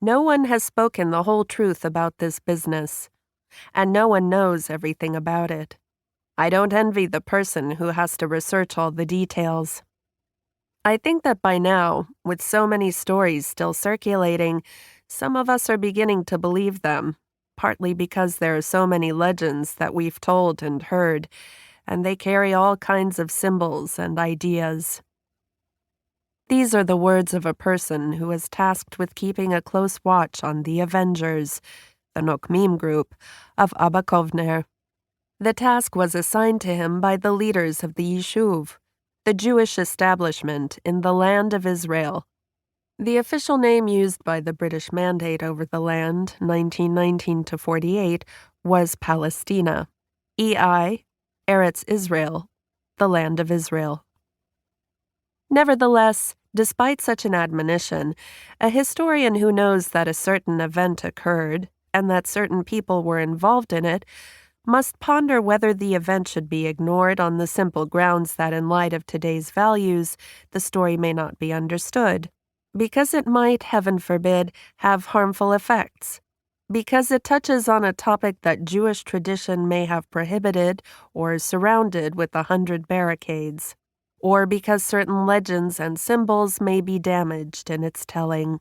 No one has spoken the whole truth about this business, and no one knows everything about it. I don't envy the person who has to research all the details. I think that by now, with so many stories still circulating, some of us are beginning to believe them, partly because there are so many legends that we've told and heard, and they carry all kinds of symbols and ideas. These are the words of a person who is tasked with keeping a close watch on the Avengers, the Nokmim group, of Abba Kovner. The task was assigned to him by the leaders of the Yishuv, the Jewish establishment in the land of Israel. The official name used by the British Mandate over the land, 1919 to 48, was Palestina, EI, Eretz Israel, the land of Israel. Nevertheless, despite such an admonition, a historian who knows that a certain event occurred and that certain people were involved in it must ponder whether the event should be ignored on the simple grounds that in light of today's values, the story may not be understood, because it might, heaven forbid, have harmful effects, because it touches on a topic that Jewish tradition may have prohibited or surrounded with 100 barricades, or because certain legends and symbols may be damaged in its telling.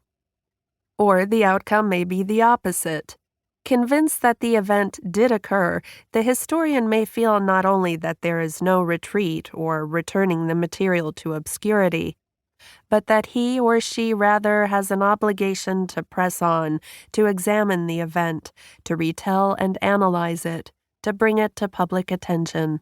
Or the outcome may be the opposite. Convinced that the event did occur, the historian may feel not only that there is no retreat or returning the material to obscurity, but that he or she rather has an obligation to press on, to examine the event, to retell and analyze it, to bring it to public attention.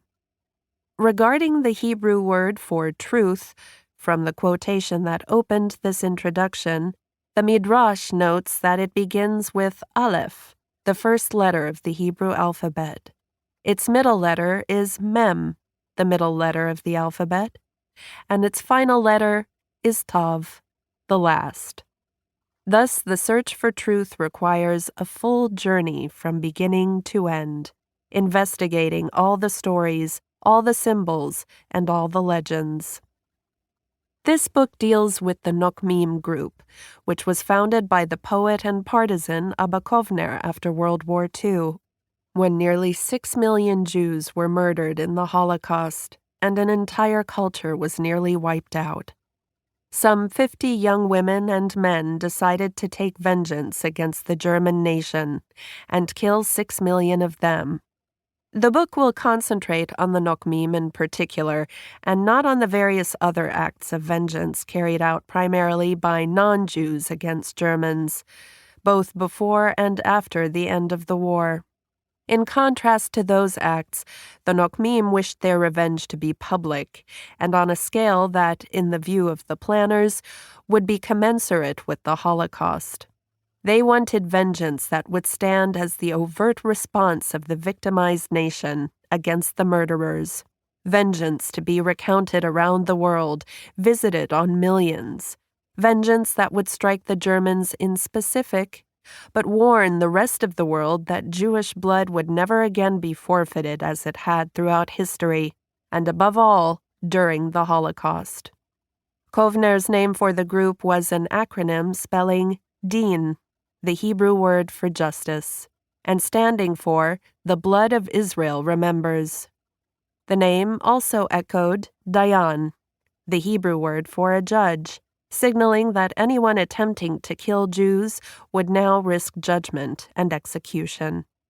Regarding the Hebrew word for truth, from the quotation that opened this introduction, the Midrash notes that it begins with Aleph, the first letter of the Hebrew alphabet. Its middle letter is Mem, the middle letter of the alphabet, and its final letter is Tav, the last. Thus, the search for truth requires a full journey from beginning to end, investigating all the stories, all the symbols, and all the legends. This book deals with the Nokmim group, which was founded by the poet and partisan Abba Kovner after World War II, when nearly 6 million Jews were murdered in the Holocaust, and an entire culture was nearly wiped out. Some 50 young women and men decided to take vengeance against the German nation and kill 6 million of them. The book will concentrate on the Nokmim in particular, and not on the various other acts of vengeance carried out primarily by non-Jews against Germans, both before and after the end of the war. In contrast to those acts, the Nokmim wished their revenge to be public, and on a scale that, in the view of the planners, would be commensurate with the Holocaust. They wanted vengeance that would stand as the overt response of the victimized nation against the murderers. Vengeance to be recounted around the world, visited on millions. Vengeance that would strike the Germans in specific, but warn the rest of the world that Jewish blood would never again be forfeited as it had throughout history, and above all, during the Holocaust. Kovner's name for the group was an acronym spelling Din, the Hebrew word for justice, and standing for the blood of Israel remembers. The name also echoed Dayan, the Hebrew word for a judge, signaling that anyone attempting to kill Jews would now risk judgment and execution.